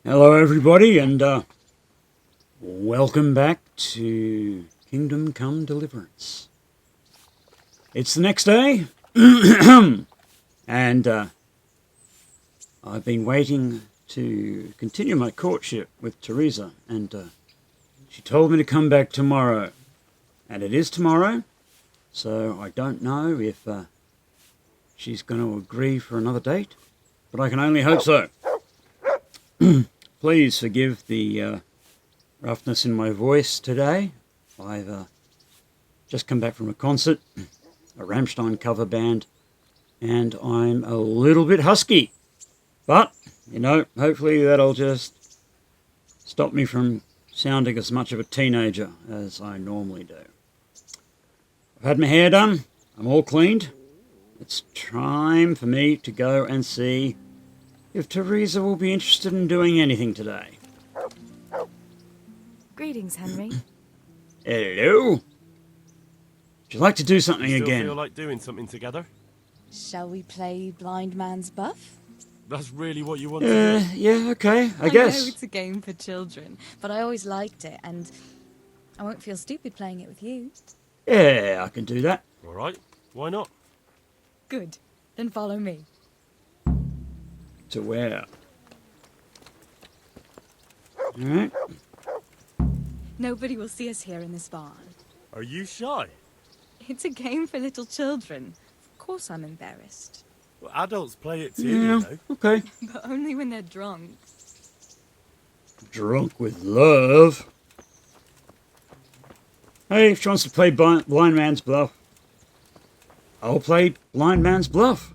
Hello everybody and welcome back to Kingdom Come Deliverance. It's the next day and I've been waiting to continue my courtship with Teresa and she told me to come back tomorrow and it is tomorrow, so I don't know if she's going to agree for another date, but I can only hope so. Please forgive the roughness in my voice today. I've just come back from a concert, a Rammstein cover band, and I'm a little bit husky. But, you know, hopefully that'll just stop me from sounding as much of a teenager as I normally do. I've had my hair done. I'm all cleaned. It's time for me to go and see if Teresa will be interested in doing anything today. Greetings, Henry. Hello? Would you like to do something Still again? feel like doing something together? Shall we play blind man's buff? That's really what you want to do? Yeah, okay, I I guess. know it's a game for children, but I always liked it, and I won't feel stupid playing it with you. Yeah, I can do that. All right, why not? Good. Then follow me. To where? Alright. Nobody will see us here in this barn. Are you shy? It's a game for little children. Of course I'm embarrassed. Well, adults play it too, Yeah, you know. okay. But only when they're drunk. Drunk with love. Hey, if she wants to play blind man's bluff, I'll play blind man's bluff.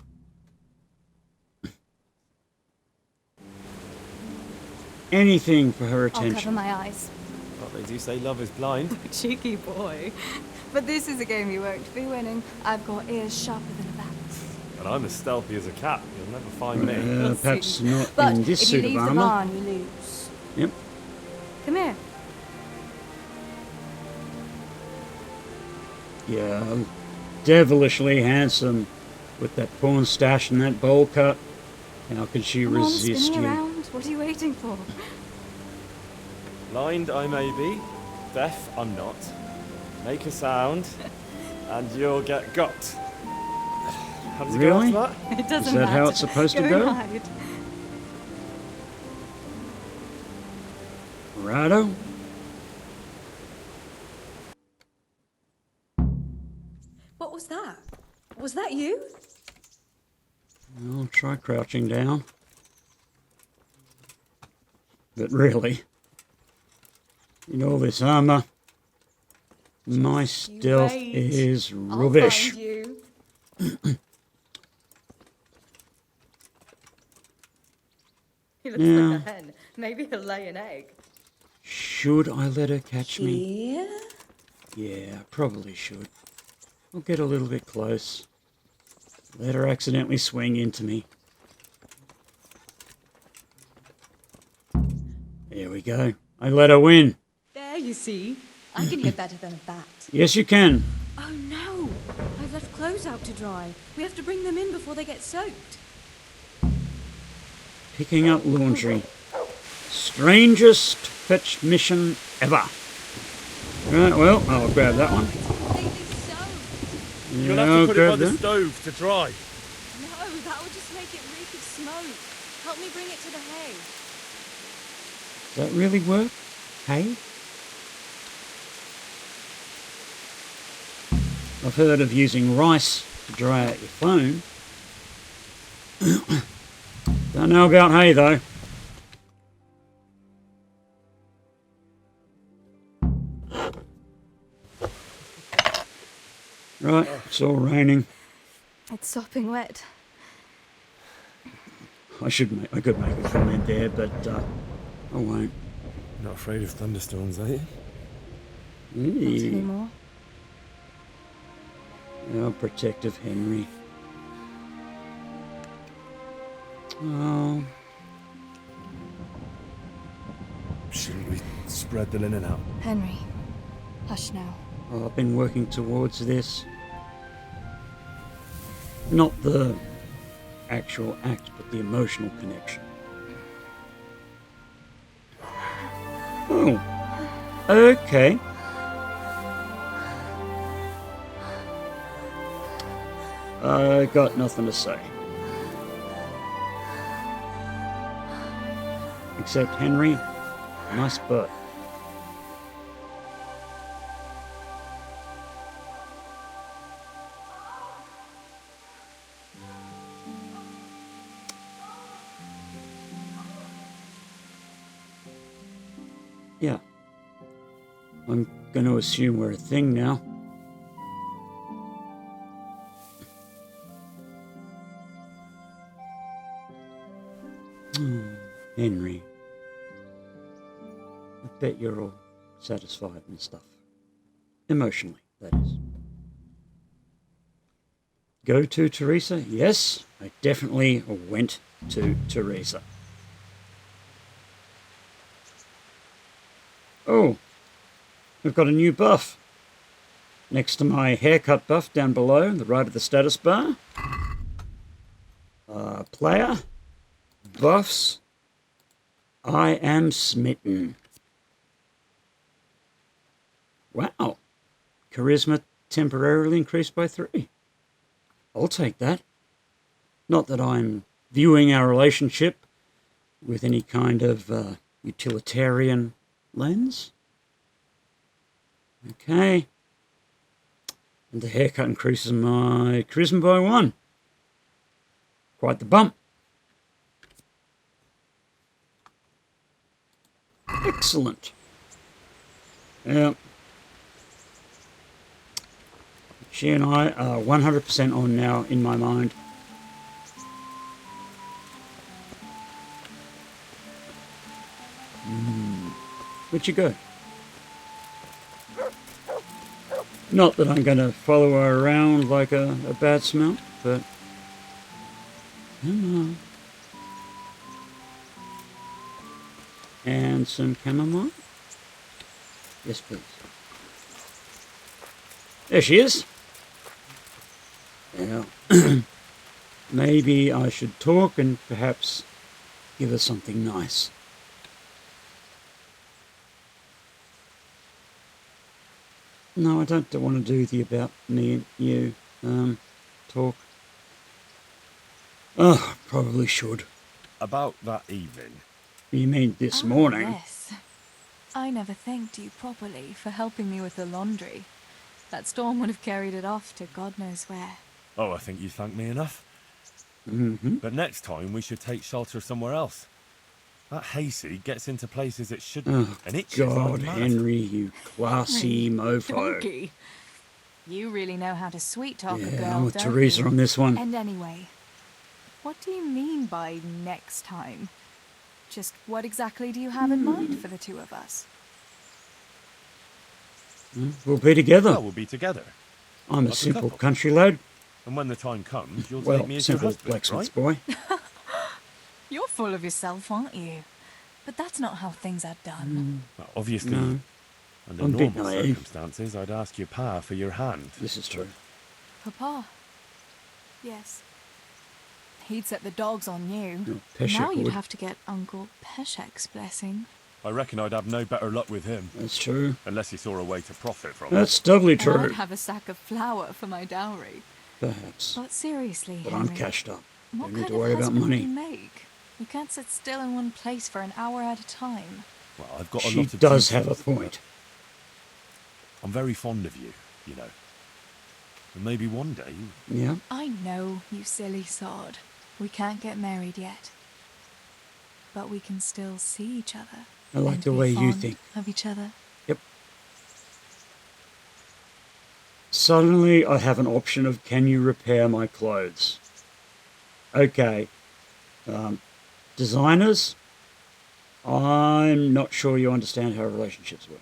Anything for her I'll cover attention. my eyes. Well, they do say love is blind. Cheeky boy. But this is a game you won't be winning. I've got ears sharper than a bat's. And I'm as stealthy as a cat. You'll never find me. We'll Perhaps see. not But in this if you suit of leave the armour. barn, you lose. Yep. Come here. Yeah, devilishly handsome with that porn stash and that bowl cut. How could she Come on, resist spin me you? around. What are you waiting for? Blind I may be, deaf I'm not. Make a sound, and you'll get got. How does it Really? go after that? It doesn't Is that matter. how it's supposed to Go go? and hide. Righto. What was that? Was that you? I'll try crouching down. But really, in all this armour, my stealth wait. is I'll rubbish. find you. He looks Yeah. like a hen. Maybe he'll lay an egg. Should I let her catch me? Here? Yeah, I probably should. I'll get a little bit close. Let her accidentally swing into me. There we go. I let her win. There, you see. I can hear better than a bat. Yes, you can. Oh no! I've left clothes out to dry. We have to bring them in before they get soaked. Picking up laundry. Strangest fetch mission ever. Right, well, I'll grab that one. Completely soaked. You'll Yeah, have I'll to put it by grab the that. stove to dry. No, that would just make it reek of smoke. Help me bring it to the hay. Does that really work? Hey? I've heard of using rice to dry out your phone. Don't know about hay, though. Right, it's all raining. It's sopping wet. I could make a comment there, but I won't. Not afraid of thunderstorms, are you? Not Eee. anymore. Oh, protective Henry. Oh, Shouldn't we spread the linen out? Henry, hush now. I've been working towards this. Not the actual act, but the emotional connection. Oh, okay. I got nothing to say. Except Henry, nice butt. Yeah. I'm going to assume we're a thing now. Henry. I bet you're all satisfied and stuff. Emotionally, that is. Go to Teresa? Yes, I definitely went to Teresa. Oh, we've got a new buff. Next to my haircut buff down below, the right of the status bar. Player. Buffs. I am smitten. Wow. Charisma temporarily increased by 3. I'll take that. Not that I'm viewing our relationship with any kind of utilitarian lens. Okay. And the haircut increases my charisma by 1. Quite the bump. Excellent. Yeah. She and I are 100% on now in my mind. Where'd you go? Not that I'm going to follow her around like a bad smell, but I don't know. And some chamomile? Yes, please. There she is. Now, maybe I should talk and perhaps give her something nice. No, I don't want to do the about me and you talk. Oh, probably should. About that evening. You mean this morning? Yes. I never thanked you properly for helping me with the laundry. That storm would have carried it off to God knows where. Oh, I think you thanked me enough. Mm-hmm. But next time we should take shelter somewhere else. That hayseed gets into places it shouldn't. Oh, And itches God, like mad. Henry, you classy mofo. Donkey. You really know how to sweet talk a Yeah, girl, I'm with don't Teresa you? on this one. And anyway, what do you mean by next time? Just what exactly do you have in mind for the two of us? We'll be together. Well, we'll be together. I'm a like a simple couple. country lad. And when the time comes, you'll Well, take me as your simple husband, blacksmith's right? boy. You're full of yourself, aren't you? But that's not how things are done. Well, obviously, No, under I'm a bit normal naive. circumstances, I'd ask your pa for your hand. This is true. Papa. Yes. He'd set the dogs on you. Oh, Peshek Now you'd would. have to get Uncle Peshek's blessing. I reckon I'd have no better luck with him, That's true. unless he saw a way to profit from it. That's doubly And true. I'd have a sack of flour for my dowry. Perhaps. But seriously, But Henry, I'm cashed up. what Don't need kind to of worry about husband money. do you make? You can't sit still in one place for an hour at a time. Well, I've got a She lot of does duties, have a but point. I'm very fond of you, you know. And maybe one day, Yeah. I know, you silly sod. We can't get married yet. But we can still see each other. I like and the be way you fond think. of each other. Yep. Suddenly I have an option of can you repair my clothes? Okay. Designers, I'm not sure you understand how relationships work.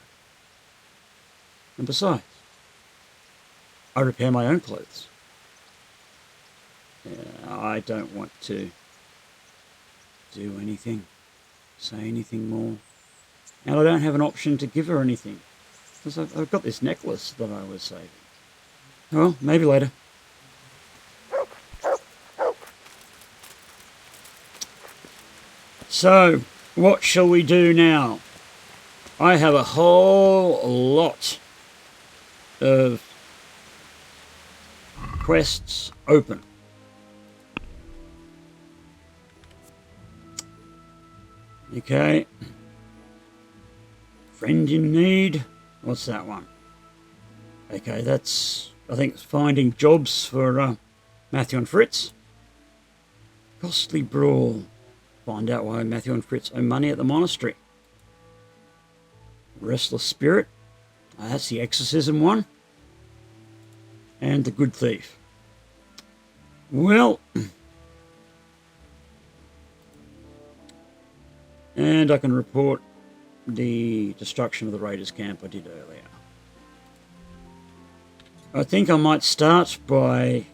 And besides, I repair my own clothes. I don't want to do anything, say anything more. And I don't have an option to give her anything. Because I've got this necklace that I was saving. Well, maybe later. So, what shall we do now? I have a whole lot of quests open. Okay. Friend in need. What's that one? Okay, that's, I think, it's finding jobs for Matthew and Fritz. Costly brawl. Find out why Matthew and Fritz owe money at the monastery. Restless spirit. That's the exorcism one. And the good thief. Well, and I can report the destruction of the raiders' camp I did earlier. I think I might start by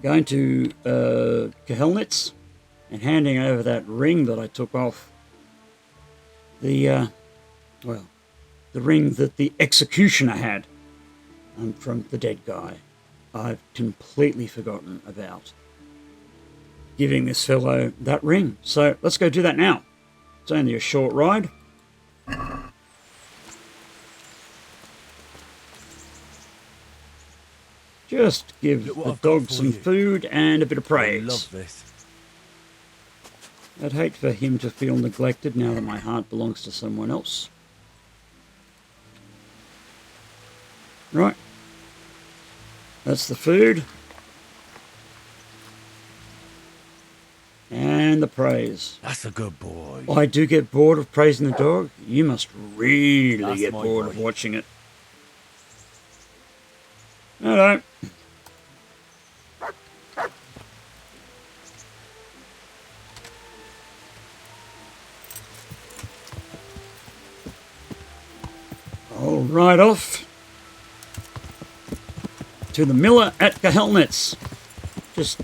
going to Kahelnitz and handing over that ring that I took off the, well, the ring that the executioner had from the dead guy. I've completely forgotten about giving this fellow that ring. So let's go do that now. It's only a short ride. Just give the dog some food and a bit of praise. I love this. I'd hate for him to feel neglected now that my heart belongs to someone else. Right. That's the food. And the praise. That's a good boy. I do get bored of praising the dog. You must really That's get my bored boy. of watching it. Hello. I'll ride off to the miller at Kahelnitz. Just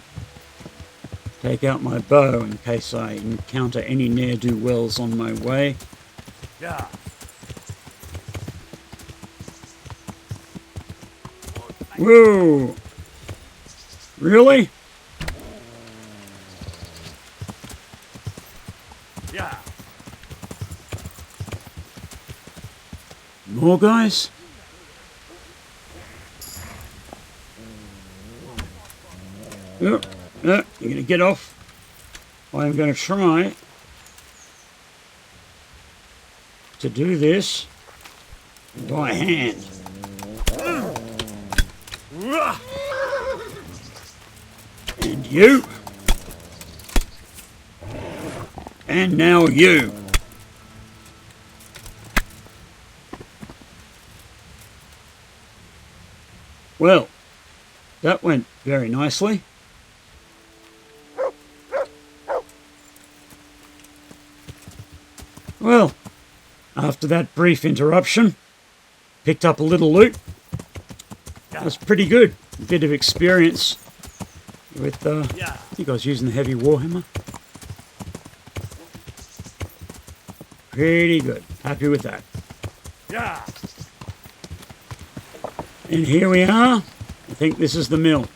take out my bow in case I encounter any ne'er-do-wells on my way. Yeah. Whoa! Really? Yeah. More guys? Yep, yep, you're gonna get off. I'm gonna try to do this by hand. And you. And now you. Well, that went very nicely. Well, after that brief interruption, picked up a little loot. That was pretty good. A bit of experience with, I think I was using the heavy warhammer. Pretty good. Happy with that. Yeah. And here we are. I think this is the mill.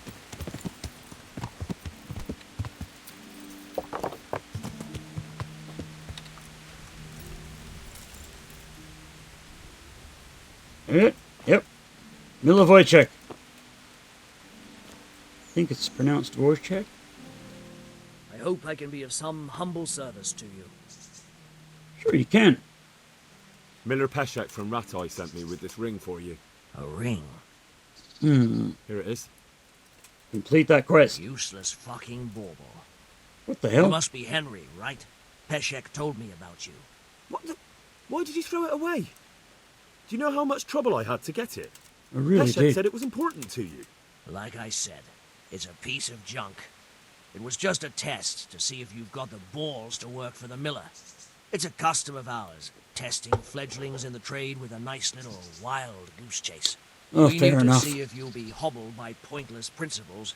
Yep. Miller Wojciech. I think it's pronounced Wojciech. I hope I can be of some humble service to you. Sure you can. Miller Peshek from Ratai sent me with this ring for you. A ring? Here it is. Complete that quest. Useless fucking bauble. What the You hell? must be Henry, right? Peshek told me about you. What the? Why did you throw it away? Do you know how much trouble I had to get it? I really Peshek did. said it was important to you. Like I said, it's a piece of junk. It was just a test to see if you've got the balls to work for the miller. It's a custom of ours, testing fledglings in the trade with a nice little wild goose chase. Oh, we fair need enough. to see if you'll be hobbled by pointless principles,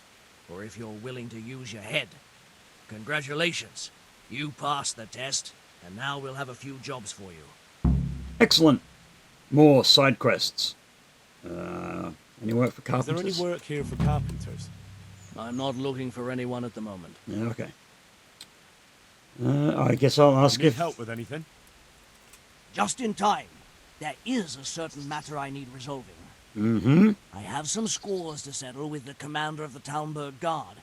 or if you're willing to use your head. Congratulations. You passed the test, and now we'll have a few jobs for you. Excellent. More side quests. Any work for Is there carpenters? any work here for carpenters? I'm not looking for anyone at the moment. Yeah, okay. I guess I'll ask Need if... help with anything? just in time. There is a certain matter I need resolving. Mm-hmm. I have some scores to settle with the commander of the Talmberg Guard,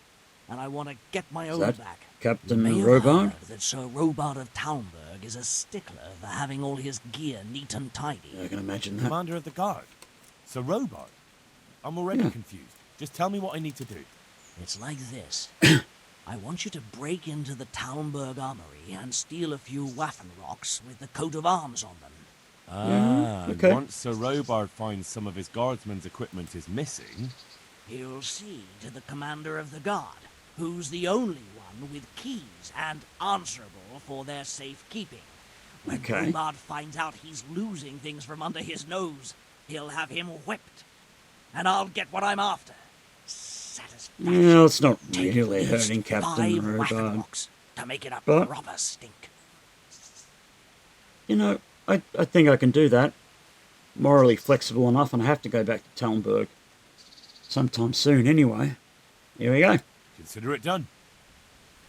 and I want to get my own that back. Captain You may have Robard? heard that Sir Robard of Talmberg is a stickler for having all his gear neat and tidy. I can imagine that. Commander of the guard. Sir Robard. I'm already confused. Just tell me what I need to do. It's like this. I want you to break into the Talmberg armory and steal a few Waffen rocks with the coat of arms on them. Ah, okay. and once Sir Robard finds some of his guardsmen's equipment is missing... He'll see to the commander of the guard, who's the only one with keys and answerable for their safekeeping. When Okay. Robard finds out he's losing things from under his nose, he'll have him whipped. And I'll get what I'm after. Satisfaction. Well, it's not Take really at least hurting Captain 5 Waffen Robard. rocks to make it a But- proper stink. You know, I think I can do that. Morally flexible enough, and I have to go back to Talmberg sometime soon anyway. Here we go. Consider it done.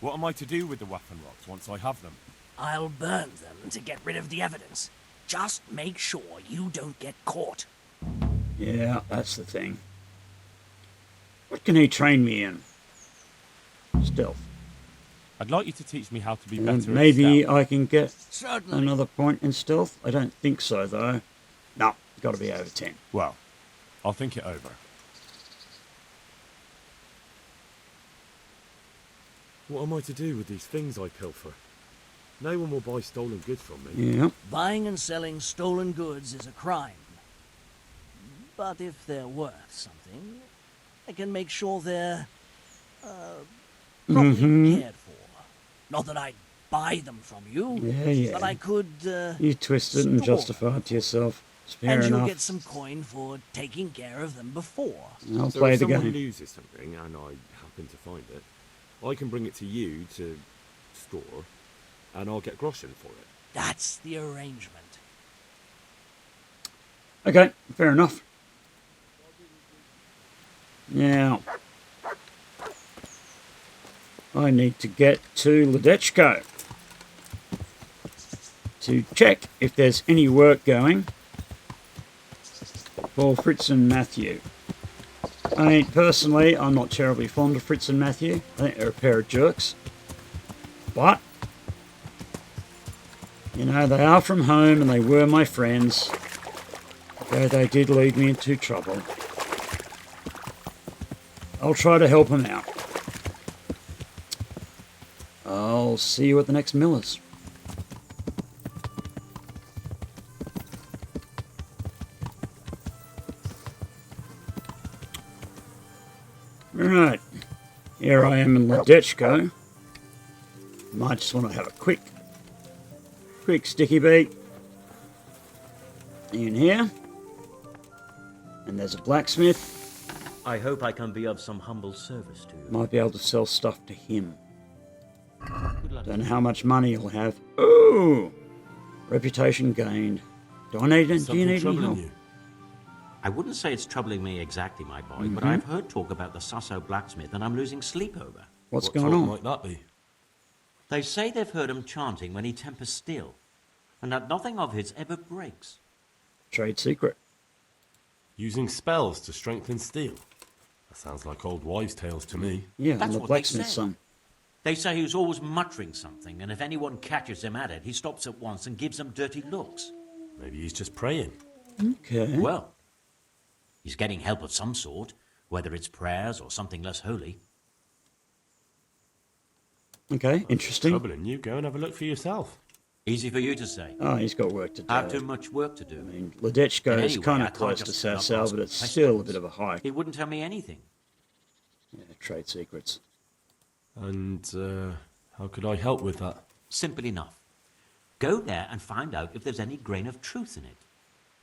What am I to do with the Waffen rocks once I have them? I'll burn them to get rid of the evidence. Just make sure you don't get caught. Yeah, that's the thing. What can he train me in? Stealth. I'd like you to teach me how to be And better maybe at stealth. I can get Certainly. another point in stealth. I don't think so, though. No, got to be over 10. Well, I'll think it over. What am I to do with these things I pilfer? No one will buy stolen goods from me. Yeah. Buying and selling stolen goods is a crime. But if they're worth something, I can make sure they're properly cared for. Not that I'd buy them from you, Yeah. but I could. You twisted and store justified to yourself. It's fair and you'll enough. get some coin for taking care of them before. I'll So play if the someone game. loses something and I happen to find it, I can bring it to you to store, and I'll get groschen for it. That's the arrangement. Okay, fair enough. Now, I need to get to Ledechko to check if there's any work going for Fritz and Matthew. I mean, personally, I'm not terribly fond of Fritz and Matthew. I think they're a pair of jerks. But, you know, they are from home and they were my friends. Though they did lead me into trouble. I'll try to help them out. I'll see you at the next Miller's. Right, here I am in Ledechko. Might just want to have a quick sticky beat in here. And there's a blacksmith. I hope I can be of some humble service to you. Might be able to sell stuff to him. Good luck. Don't know how much money he'll have. Ooh! Reputation gained. Do you need any help? I wouldn't say it's troubling me exactly, my boy, but I've heard talk about the Sasso blacksmith and I'm losing sleep over. What's going on? might that be? They say they've heard him chanting when he tempers steel, and that nothing of his ever breaks. Trade secret. Using spells to strengthen steel. That sounds like old wives' tales to me. Yeah, That's and the what they blacksmith's say. son. They say he's always muttering something, and if anyone catches him at it, he stops at once and gives them dirty looks. Maybe he's just praying. Okay. Well, he's getting help of some sort, whether it's prayers or something less holy. Okay, interesting. Troubling you, go and have a look for yourself. Easy for you to say. Oh, he's got work to do. I have too much work to do. I mean, Ledechko is Anyway, kind I of can't close to just South sit up Sal, asking but it's questions. still a bit of a hike. He wouldn't tell me anything. Yeah, trade secrets. And, how could I help with that? Simple enough. Go there and find out if there's any grain of truth in it.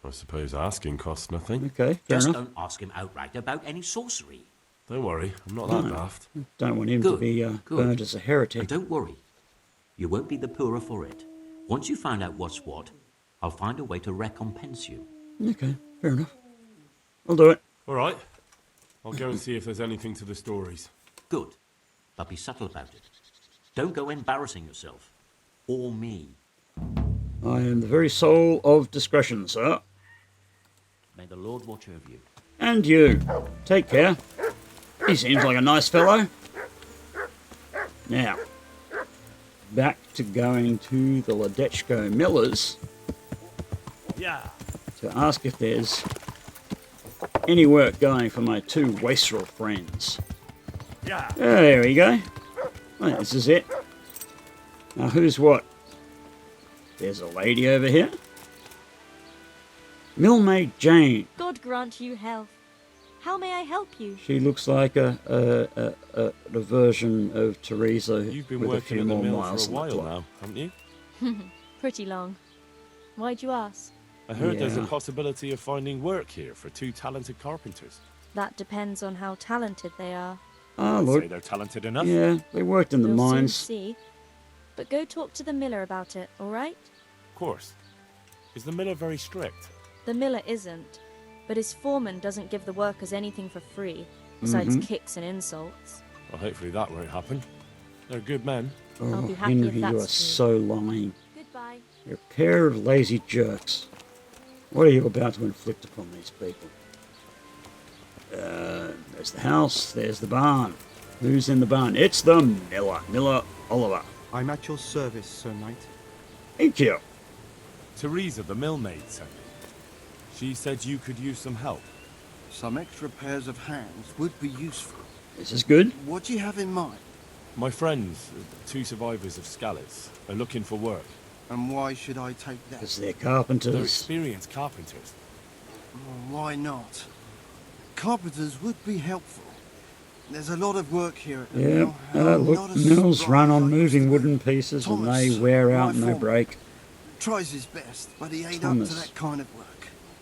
I suppose asking costs nothing. Okay, fair Just enough. don't ask him outright about any sorcery. Don't worry, I'm not that daft. Don't want him to Good, be good. burned as a heretic. And don't worry. You won't be the poorer for it. Once you find out what's what, I'll find a way to recompense you. Okay, fair enough. I'll do it. All right. I'll go and see if there's anything to the stories. Good. But be subtle about it. Don't go embarrassing yourself. Or me. I am the very soul of discretion, sir. May the Lord watch over you. And you. Take care. He seems like a nice fellow. Now, back to going to the Ledechko Millers Yeah. to ask if there's any work going for my two wastrel friends. Yeah. There we go. Well, this is it. Now, who's what? There's a lady over here. Millmaid Jane. God grant you health. How may I help you? She looks like a version of Teresa. You've been with a working few at the more mill miles for a on the while clock. now, haven't you? Pretty long. Why'd you ask? I heard there's a Yeah. possibility of finding work here for two talented carpenters. That depends on how talented they are. Ah, Say look. they're talented enough. Yeah, they worked in the We'll soon mines. see. But go talk to the miller about it, all right? Of course. Is the miller very strict? The miller isn't, but his foreman doesn't give the workers anything for free, besides kicks and insults. Well, hopefully that won't happen. They're good men. Oh, I'll be happy if Henry, you are that's true. so lying. Goodbye. You're a pair of lazy jerks. What are you about to inflict upon these people? There's the house, there's the barn. Who's in the barn? It's the miller. Miller Oliver. I'm at your service, Sir Knight. Thank you. Teresa, the millmaid, sent me. She said you could use some help. Some extra pairs of hands would be useful. This is good. What do you have in mind? My friends, two survivors of Skalitz, are looking for work. And why should I take that? Because they're They're carpenters. experienced carpenters. Why not? Carpenters would be helpful. There's a lot of work here at the Yep. mill. and I'm Look, not as mills bright run as on I used moving to be. wooden pieces and they Thomas, wear out my and they foreman, break. Tries his best, but he ain't Thomas. up to that kind of work.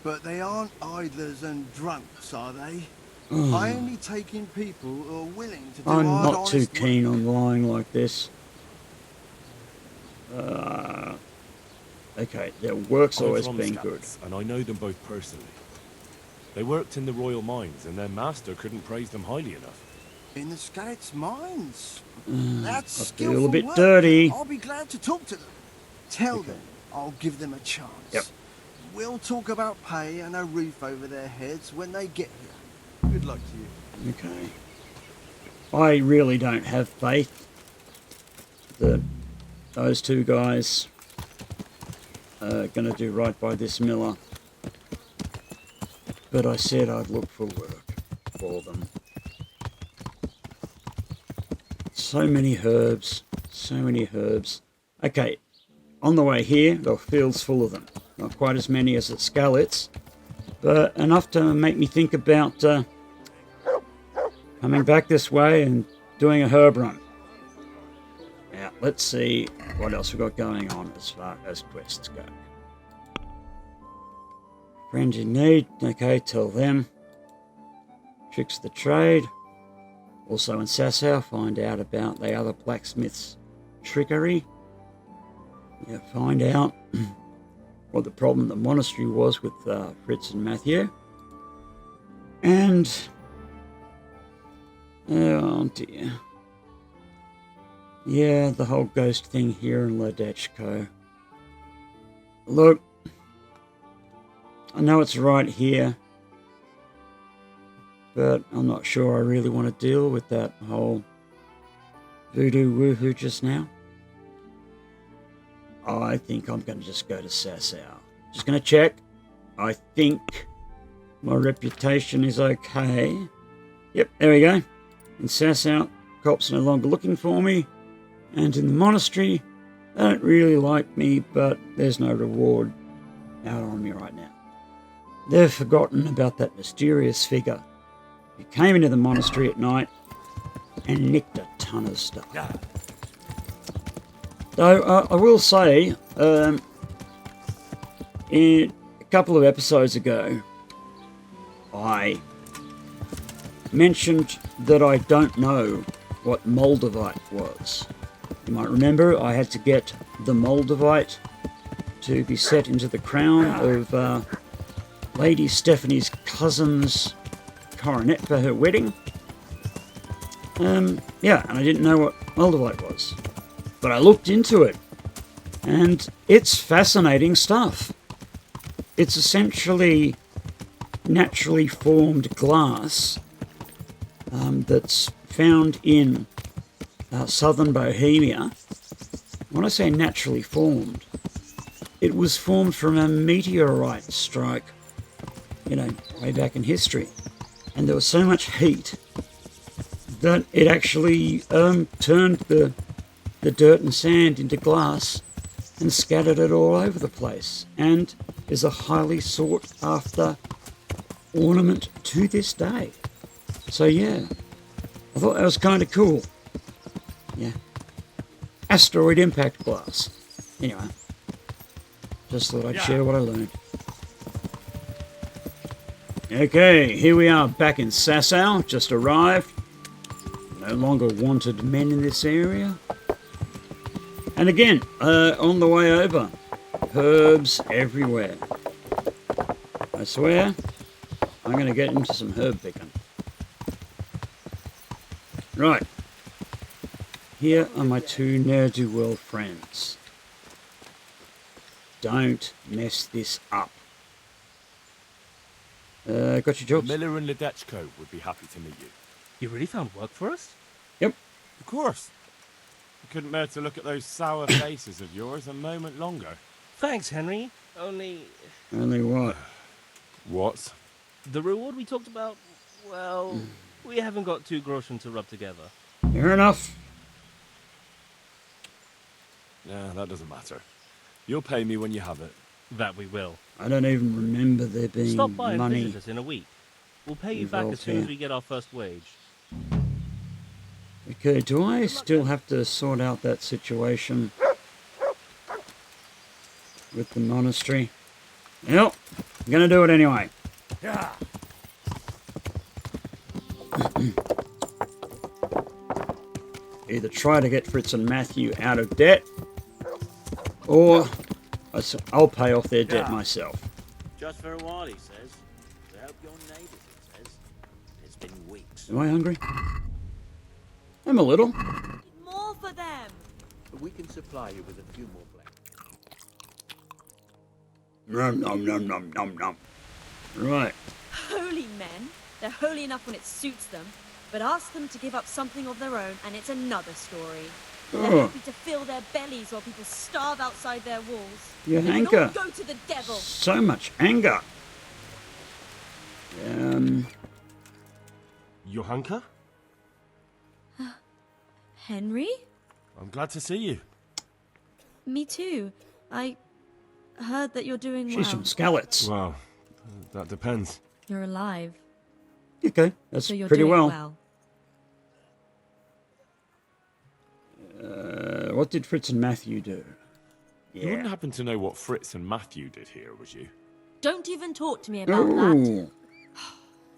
But they aren't idlers and drunks, are they? Oh. I only take in people who are willing to do I'm hard, not too honest keen work. on lying like this. Okay, their work's I'm always from been good. Skalitz, and I know them both personally. They worked in the royal mines, and their master couldn't praise them highly enough. In the Skalitz mines. That's I skillful feel a bit work. dirty. I'll be glad to talk to them. Tell Okay. them I'll give them a chance. Yep. We'll talk about pay and a roof over their heads when they get here. Good luck to you. Okay. I really don't have faith that those two guys are going to do right by this miller. But I said I'd look for work for them. So many herbs. So many herbs. Okay. On the way here, there were fields full of them. Not quite as many as at Skalitz, but enough to make me think about coming back this way and doing a herb run. Now, let's see what else we've got going on as far as quests go. Friends in need, okay, tell them. Tricks of the trade. Also in Sasau, find out about the other blacksmith's trickery. Yeah, find out what the problem at the monastery was with Fritz and Matthew. And oh dear. Yeah, the whole ghost thing here in Ledechko. Look, I know it's right here, but I'm not sure I really want to deal with that whole voodoo woohoo just now. I think I'm going to just go to Sasau. Just going to check. I think my reputation is okay. Yep, there we go. In Sasau, cops no longer looking for me. And in the monastery, they don't really like me, but there's no reward out on me right now. They've forgotten about that mysterious figure who came into the monastery at night and nicked a ton of stuff. Though I will say, in a couple of episodes ago, I mentioned that I don't know what Moldavite was. You might remember I had to get the Moldavite to be set into the crown of Lady Stephanie's cousin's coronet for her wedding. Yeah, and I didn't know what Moldavite was. But I looked into it, And it's fascinating stuff. It's essentially naturally formed glass that's found in southern Bohemia. When I say naturally formed, it was formed from a meteorite strike, you know, way back in history. And there was so much heat that it actually turned the dirt and sand into glass and scattered it all over the place, and is a highly sought after ornament to this day. So yeah, I thought that was kind of cool. Yeah. Asteroid impact glass. Anyway, just thought I'd share what I learned. Okay, here we are back in Sasau, just arrived. No longer wanted men in this area. And again, on the way over, herbs everywhere. I swear, I'm going to get into some herb picking. Right. Here are my two ne'er-do-well friends. Don't mess this up. Got your jobs? Miller and Ledechko would be happy to meet you. You really found work for us? Yep. Of course. I couldn't bear to look at those sour faces of yours a moment longer. Thanks, Henry. Only what? What? the reward we talked about, well, we haven't got 2 groschen to rub together. Fair enough. Yeah, that doesn't matter. You'll pay me when you have it. That we will. I don't even remember there being Stop by and money. visit us in a week. We'll pay you back as soon as we get our first wage. Okay, do I still have to sort out that situation with the monastery? Yep, I'm gonna do it anyway. Yeah. Either try to get Fritz and Matthew out of debt, or I'll pay off their debt myself. Just for a while, he says. To help your neighbours, he says. It's been weeks. Am I hungry? I'm a little. More for them! But we can supply you with a few more black. Nom nom nom nom nom nom. Right. Holy men. They're holy enough when it suits them, but ask them to give up something of their own and it's another story. They're happy to fill their bellies while people starve outside their walls. Your They anger. all go to the devil. So much anger. Johanka? Henry? I'm glad to see you. Me too. I heard that you're doing well. She's from Skalitz. Well, that depends. You're alive. Okay, that's So you're pretty doing well. What did Fritz and Matthew do? You wouldn't happen to know what Fritz and Matthew did here, would you? Don't even talk to me about that.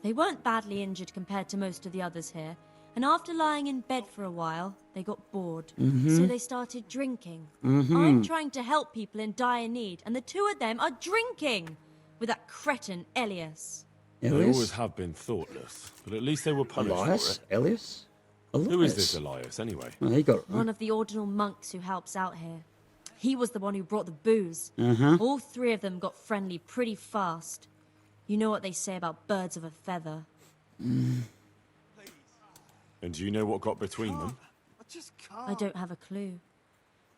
They weren't badly injured compared to most of the others here, and after lying in bed for a while, they got bored. So they started drinking. I'm trying to help people in dire need, and the two of them are drinking with that cretin Elias. They always have been thoughtless, but at least they were punished Elias? for it. Elias? Who is this Elias, anyway? Well, he got it. One of the ordinal monks who helps out here. He was the one who brought the booze. All 3 of them got friendly pretty fast. You know what they say about birds of a feather. And do you know what got between them? I don't have a clue.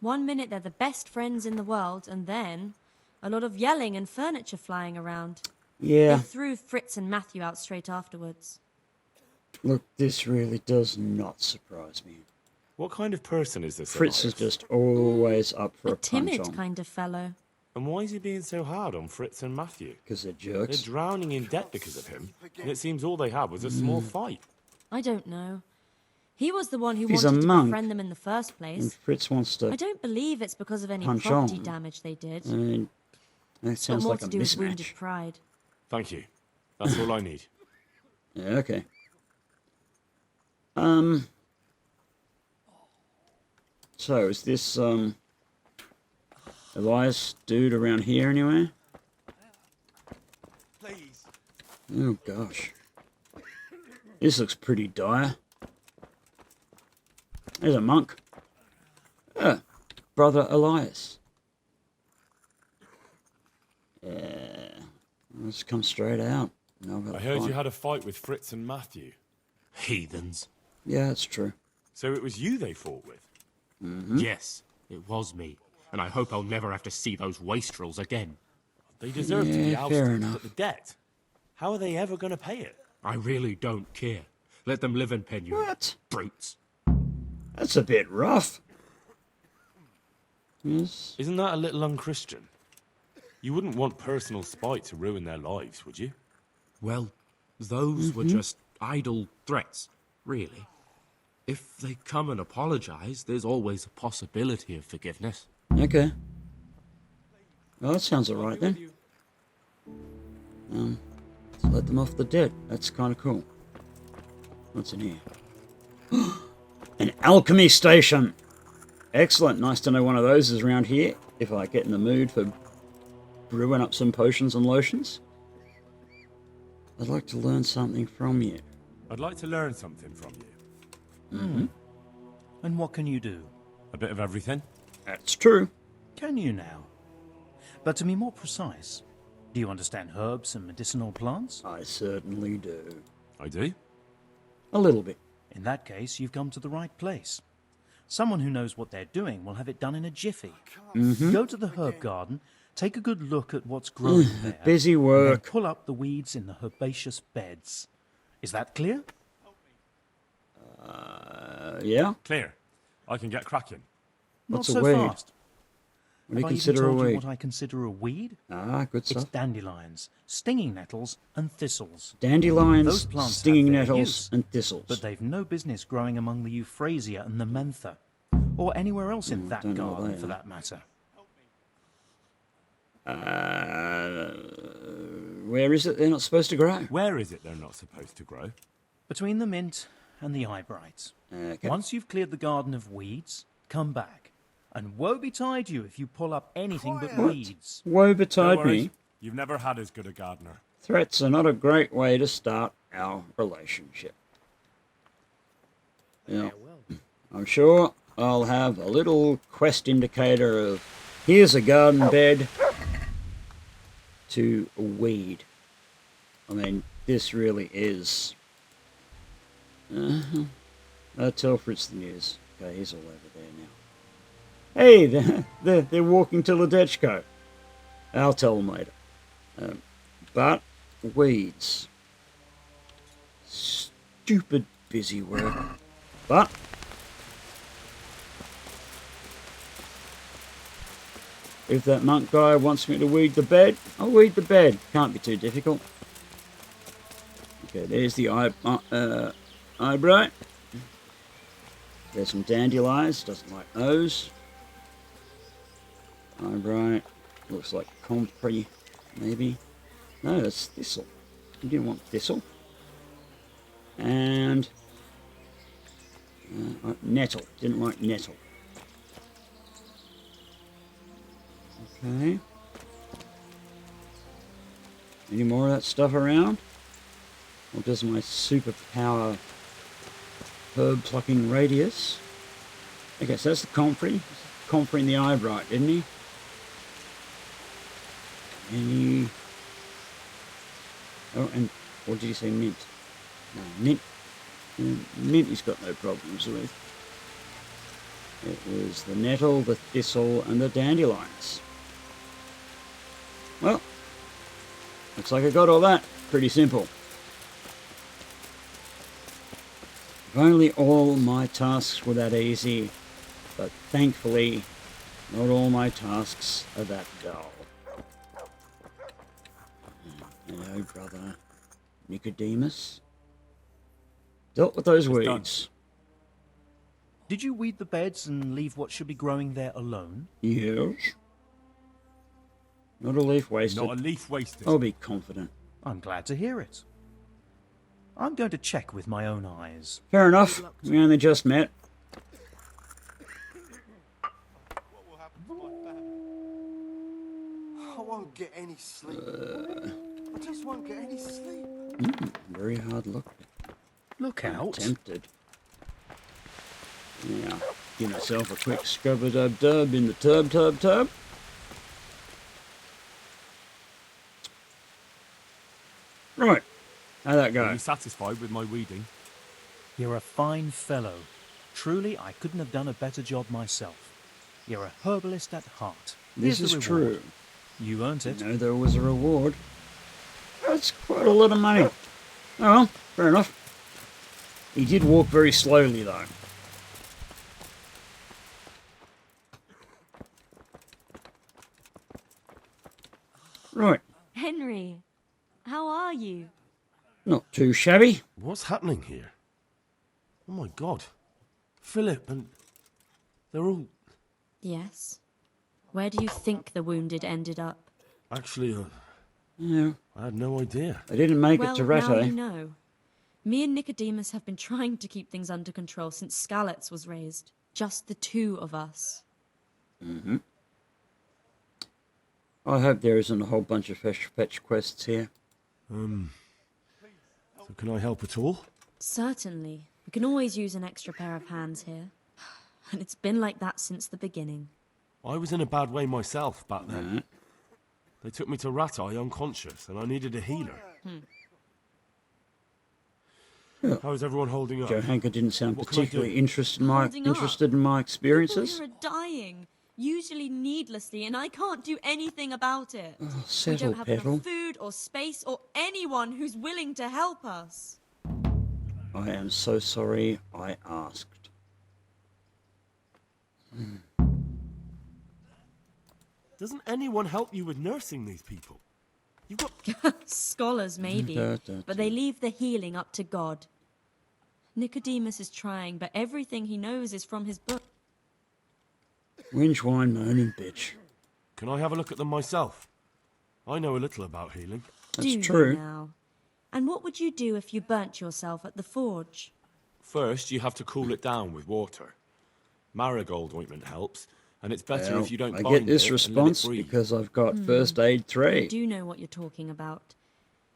One minute they're the best friends in the world, and then a lot of yelling and furniture flying around. Yeah. They threw Fritz and Matthew out straight afterwards. Look, this really does not surprise me. What kind of person is this Fritz Elias? is just always up for a A timid punch on. kind of fellow. And why is he being so hard on Fritz and Matthew? Because they're They're jerks. drowning in debt because of him, and it seems all they had was a small fight. I don't know. He was the one who He's a wanted to monk. befriend them in the first And place. Fritz wants I to don't believe it's because of any punch property on. damage they did. I mean, that It's got sounds more like a to do with wounded mismatch. pride. Thank you. That's all I need. Yeah, okay. So is this Elias dude around here anywhere? Please. Oh gosh. This looks pretty dire. There's a monk. Brother Elias. Let's come straight out. No, I heard you had a fight with Fritz and Matthew. Heathens. Yeah, it's true. So it was you they fought with? Yes, it was me. And I hope I'll never have to see those wastrels again. They deserve to be Yeah, ousted, fair enough. but the debt, how are they ever going to pay it? I really don't care. Let them live in penury. What? Brutes. That's a bit rough. Yes. Isn't that a little unchristian? You wouldn't want personal spite to ruin their lives, would you? Well, those were just idle threats, really. If they come and apologize, there's always a possibility of forgiveness. Okay. Well, that sounds alright then. Let's let them off the debt. That's kind of cool. What's in here? An alchemy station! Excellent. Nice to know one of those is around here, if I get in the mood for brewing up some potions and lotions. I'd like to learn something from you. I'd like to learn something from you. And what can you do? A bit of everything. That's true. Can you now? But to be more precise, do you understand herbs and medicinal plants? I certainly do. I do? A little bit. In that case, you've come to the right place. Someone who knows what they're doing will have it done in a jiffy. Go to the herb garden, take a good look at what's growing there. Busy And then work. pull up the weeds in the herbaceous beds. Is that clear? Yeah? Clear. I can get cracking. What's Not a so weed? fast. What do you Have I even consider a told you weed? what I consider a weed? Ah, good It's stuff. dandelions, stinging nettles, and thistles. Dandelions, Those plants stinging have their nettles, use, and thistles. But they've no business growing among the euphrasia and the mentha, or anywhere else in that don't know what garden they for are. that matter. Where is it they're not supposed to grow? Where is it they're not supposed to grow? Between the mint and the eyebright. Okay. Once you've cleared the garden of weeds, come back. And woe betide you if you pull up anything but weeds. Woe Don't betide worry. me. You've never had as good a gardener. Threats are not a great way to start our relationship. Yeah. I'm sure I'll have a little quest indicator of here's a garden bed to weed. I mean, this really is. Tell Fritz the news. Okay, he's all over there now. Hey, they're walking to Ledechko. I'll tell them later. But weeds. Stupid busy work. But if that monk guy wants me to weed the bed, I'll weed the bed. Can't be too difficult. Okay, there's the eyebright. There's some dandelions. Doesn't like those. Eyebright. Looks like comfrey, maybe. No, that's thistle. You didn't want thistle. And nettle. Didn't like nettle. Okay. Any more of that stuff around? Or does my superpower herb plucking radius? Okay, so that's the comfrey. Comfrey in the eyebright, didn't he? Any... Oh, and what did you say, mint? No, mint. Mint he's got no problems with. It was the nettle, the thistle, and the dandelions. Well, looks like I got all that. Pretty simple. If only all my tasks were that easy, but thankfully, not all my tasks are that dull. Hello, brother Nicodemus. Dealt with those weeds. Did you weed the beds and leave what should be growing there alone? Yes. Not a leaf wasted. Not a leaf wasted. I'll be confident. I'm glad to hear it. I'm going to check with my own eyes. Fair enough. We only just met. I won't get any sleep. I just won't get any sleep. Very hard look. Look out. Tempted. Yeah. Give myself a quick scrub-a-dub-dub in the tub. How'd that Are go? you satisfied with my reading? You're a fine fellow. Truly, I couldn't have done a better job myself. You're a herbalist at heart. This Here's is the reward. true. You earned it. No, there was a reward. That's quite a lot of money. Oh well, fair enough. He did walk very slowly, though. Right. Henry, how are you? Not too shabby. What's happening here? Oh my god. Philip and... they're all... Yes. Where do you think the wounded ended up? Actually, Yeah. I had no idea. They didn't make Well, it to now Rattay. you know. Me and Nicodemus have been trying to keep things under control since Skalitz was raised. Just the two of us. Mm-hmm. I hope there isn't a whole bunch of fetch quests here. So can I help at all? Certainly. We can always use an extra pair of hands here. And it's been like that since the beginning. I was in a bad way myself back then. They took me to Rattay unconscious, and I needed a healer. Yeah. How is everyone holding up? Joe Hanker didn't sound What can I do? particularly interested in Holding up? my People experiences. here are dying, usually needlessly, and I can't do anything about it. Oh, We settle, don't have Petal. enough food or space or anyone who's willing to help us. I am so sorry I asked. Doesn't anyone help you with nursing these people? You've got... Scholars, maybe, but they leave the healing up to God. Nicodemus is trying, but everything he knows is from his book. Whinge, whine, moan, and bitch. Can I have a look at them myself? I know a little about healing. That's Do true. you now? And what would you do if you burnt yourself at the forge? First, you have to cool it down with water. Marigold ointment helps, and it's better Well, if you don't I bind get this it response and let it breathe. because I've got first aid I 3. do know what you're talking about.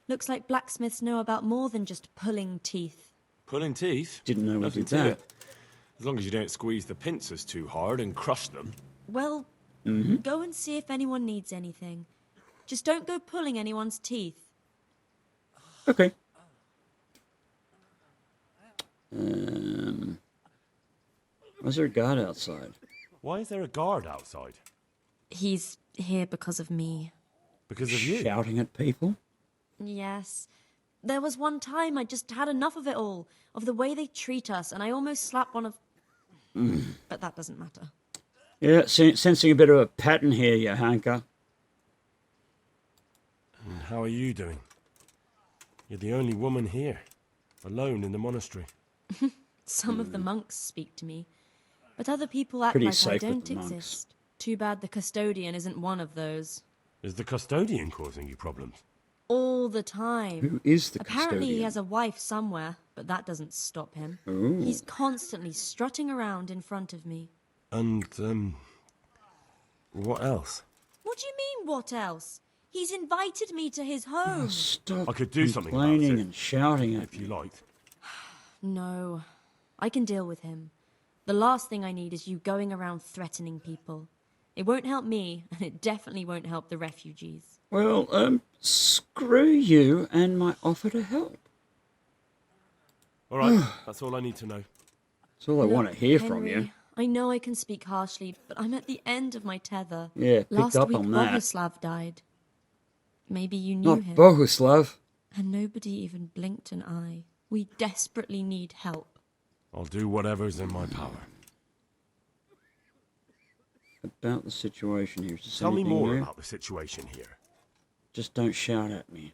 Looks like blacksmiths know about more than just pulling teeth. Pulling teeth? Didn't know we Nothing did to that. it. As long as you don't squeeze the pincers too hard and crush them. Well, go and see if anyone needs anything. Just don't go pulling anyone's teeth. Okay. Was there a guard outside? Why is there a guard outside? He's here because of me. Because of you? Shouting at people? Yes. There was one time I just had enough of it all, of the way they treat us, and I almost slapped one of... But that doesn't matter. Yeah, sensing a bit of a pattern here, you hanker. And how are you doing? You're the only woman here, alone in the monastery. Some of the monks speak to me, but other people act Pretty like I safe with don't the monks. exist. Too bad the custodian isn't one of those. Is the custodian causing you problems? All the time. Who is the Apparently custodian? he has a wife somewhere, but that doesn't stop him. Ooh. He's constantly strutting around in front of me. And, what else? What do you mean, what else? He's invited me to his home. Stop I could do something about complaining it, and shouting at if you liked. No, I can deal with him. The last thing I need is you going around threatening people. It won't help me, and it definitely won't help the refugees. Well, screw you and my offer to help. All right, that's all I need to know. That's all I want to Look, hear from Henry, you. I know I can speak harshly, but I'm at the end of my tether. Yeah, picked Last up week on that. Bohuslav died. Maybe you knew Not him. Bohuslav. And nobody even blinked an eye. We desperately need help. I'll do whatever's in my power. About the situation here. Is there Tell me anything more new? about the situation here. Just don't shout at me.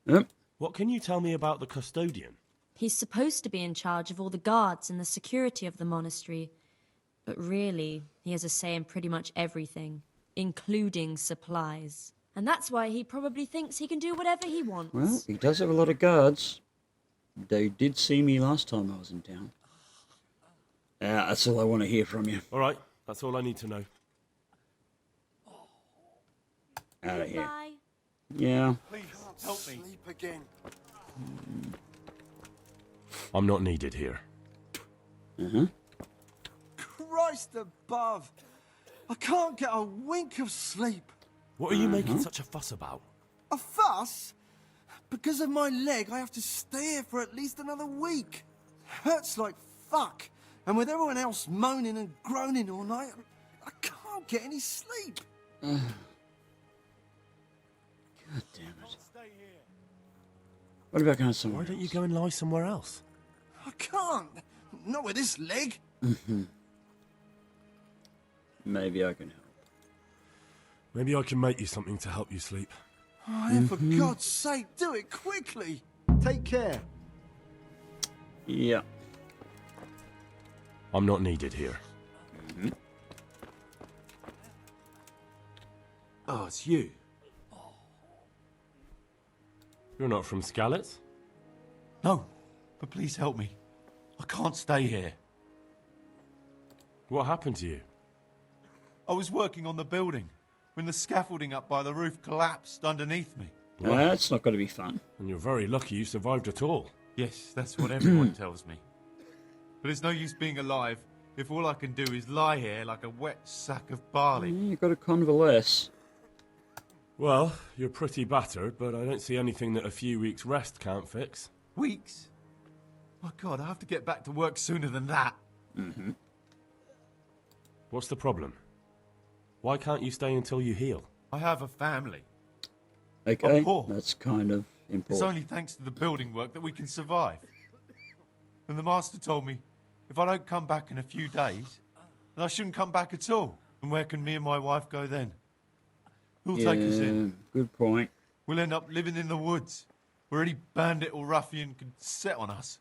Yep. What can you tell me about the custodian? He's supposed to be in charge of all the guards and the security of the monastery. But really, he has a say in pretty much everything, including supplies. And that's why he probably thinks he can do whatever he wants. Well, he does have a lot of guards. They did see me last time I was in town. That's all I want to hear from you. All right, that's all I need to know. Out of here. Bye. Yeah. Please help me. Sleep again. I'm not needed here. Christ above! I can't get a wink of sleep. What are you making such a fuss about? A fuss? Because of my leg, I have to stay here for at least another week. Hurts like fuck. And with everyone else moaning and groaning all night, I can't get any sleep. God damn it. What about going somewhere Why don't you else? go and lie somewhere else? I can't. Not with this leg. Maybe I can help. Maybe I can make you something to help you sleep. Oh, yeah, for God's sake, do it quickly. Take care. Yeah. I'm not needed here. Oh, it's you. You're not from Skalitz? No, but please help me. I can't stay here. What happened to you? I was working on the building when the scaffolding up by the roof collapsed underneath me. Well, that's not going to be fun. And you're very lucky you survived at all. Yes, that's what everyone tells me. But it's no use being alive if all I can do is lie here like a wet sack of barley. You've got to convalesce. Well, you're pretty battered, but I don't see anything that a few weeks' rest can't fix. Weeks? My God, I have to get back to work sooner than that. What's the problem? Why can't you stay until you heal? I have a family. Okay, I'm poor. that's kind of It's important. only thanks to the building work that we can survive. And the master told me if I don't come back in a few days, then I shouldn't come back at all. And where can me and my wife go then? Who'll take us in? Good point. We'll end up living in the woods, where any bandit or ruffian can set on us.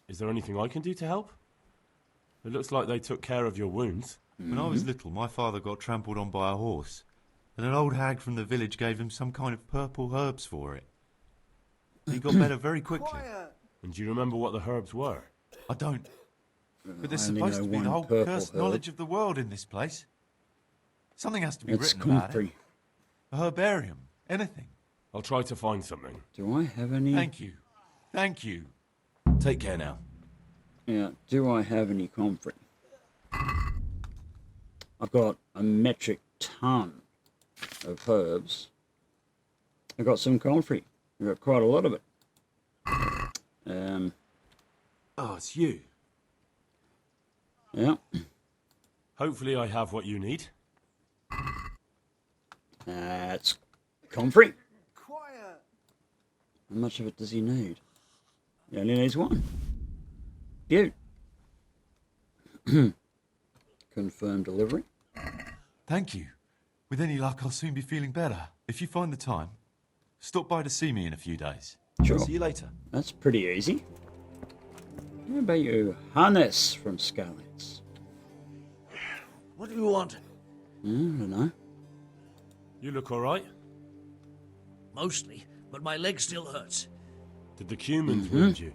Is there anything I can do to help? It looks like they took care of your wounds. When I was little, my father got trampled on by a horse, and an old hag from the village gave him some kind of purple herbs for it. He got better very quickly. And do you remember what the herbs were? I don't. But there's I only supposed know to be one the whole purple cursed herb. knowledge of the world in this place. Something has to be It's written about it. comfrey. A herbarium. Anything. I'll try to find something. Do I have any? Thank you. Thank you. Take care now. Yeah, do I have any comfrey? I've got a metric ton of herbs. I've got some comfrey. I've got quite a lot of it. Oh, it's you. Yeah. Hopefully I have what you need. That's comfrey. Quiet. How much of it does he need? He only needs one. Beaut. Confirm delivery. Thank you. With any luck, I'll soon be feeling better. If you find the time, stop by to see me in a few days. Sure. See you later. That's pretty easy. How about you, Hannes from Skalitz? What do you want? I don't know. You look all right. Mostly, but my leg still hurts. Did the humans wound you?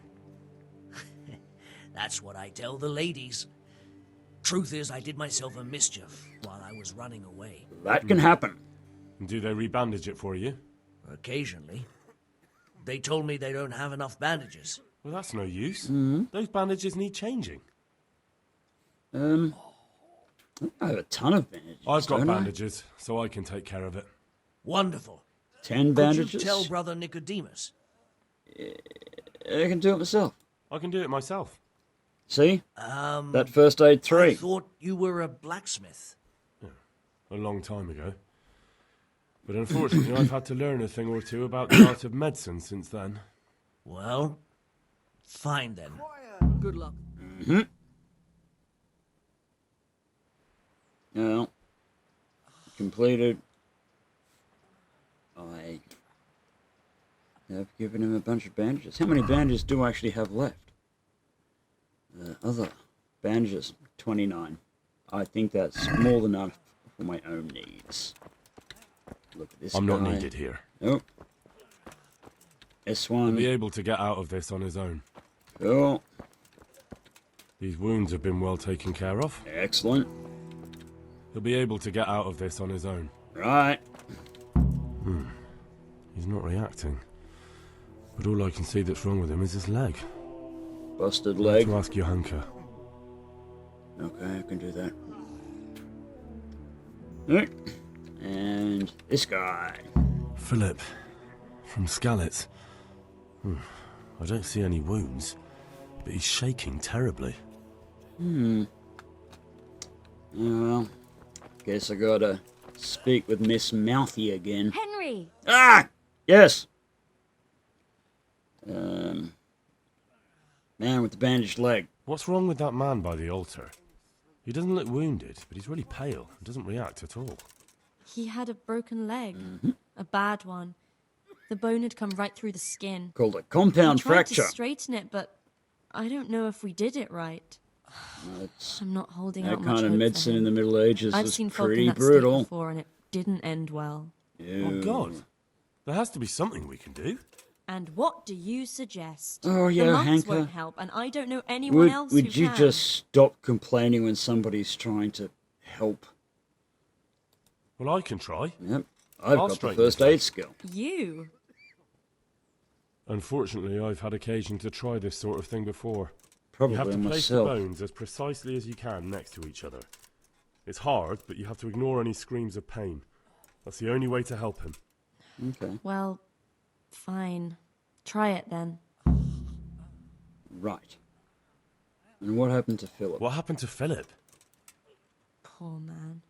That's what I tell the ladies. Truth is, I did myself a mischief while I was running away. That can happen. And do they rebandage it for you? Occasionally. They told me they don't have enough bandages. Well, that's no use. Those bandages need changing. I have a ton of bandages. I've got don't I? bandages, so I can take care of it. Wonderful. 10 Could bandages? you tell Brother Nicodemus? I can do it myself. I can do it myself. See? That first aid 3. I thought you were a blacksmith. A long time ago. But unfortunately, I've had to learn a thing or two about the art of medicine since then. Well, fine then. Good luck. Now, completed. I have given him a bunch of bandages. How many bandages do I actually have left? Other bandages, 29. I think that's more than enough for my own needs. Look at this I'm not guy. needed here. Nope. He'll S1. be able to get out of this on his own. Cool. These wounds have been well taken care of. Excellent. He'll be able to get out of this on his own. Right. He's not reacting. But all I can see that's wrong with him is his leg. Busted I leg. have to ask Johanka. Okay, I can do that. Alright. And this guy. Philip, from Skalitz. I don't see any wounds, but he's shaking terribly. Yeah, well, guess I gotta speak with Miss Mouthy again. Henry! Ah! Yes! Man with the bandaged leg. What's wrong with that man by the altar? He doesn't look wounded, but he's really pale and doesn't react at all. He had a broken leg. A bad one. The bone had come right through the skin. Called a compound We tried fracture. to straighten it, but I don't know if we did it right. I'm not holding That out much kind of hope for medicine in him. the Middle Ages I've was seen folk in pretty that brutal. state before, and it didn't end well. Oh, God. There has to be something we can do. And what do you suggest? Oh, The yeah, monks Hanker. won't help, and I don't know anyone else who Would you can. just stop complaining when somebody's trying to help? Well, I can try. Yep. I've I'll got the straighten first this out. aid skill. You? Unfortunately, I've had occasion to try this sort of thing before. Probably you have to place myself. the bones as precisely as you can next to each other. It's hard, but you have to ignore any screams of pain. That's the only way to help him. Okay. Well, fine. Try it then. Right. And what happened to Philip? What happened to Philip? Poor man.